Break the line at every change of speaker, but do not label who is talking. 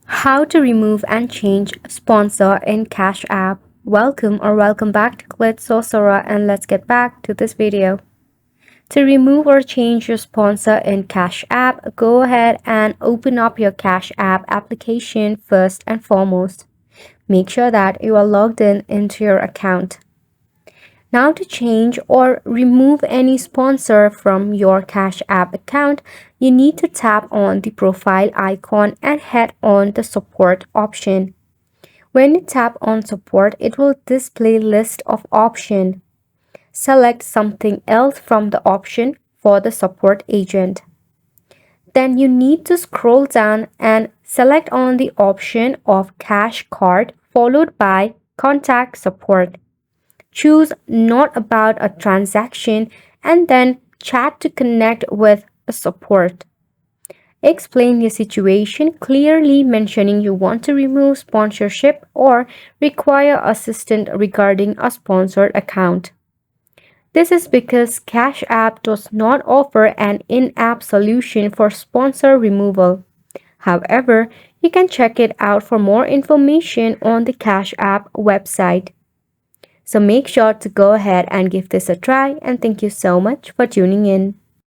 How to remove and change sponsor in Cash App. Welcome back to Clit Sorcerer, and let's get back to this video. To remove or change your sponsor in Cash App, go ahead and open up your Cash App application first and foremost. Make sure that you are logged in into your account. Now to change or remove any sponsor from your Cash App account, you need to tap on the profile icon and head on the support option. When you tap on support, it will display list of options. Select something else from the option for the support agent. Then you need to scroll down and select on the option of Cash Card followed by Contact Support. Choose Not About a Transaction and then Chat to connect with a support. Explain your situation clearly, mentioning you want to remove sponsorship or require assistance regarding a sponsored account. This is because Cash App does not offer an in-app solution for sponsor removal. However, you can check it out for more information on the Cash App website. So make sure to go ahead and give this a try, and thank you so much for tuning in.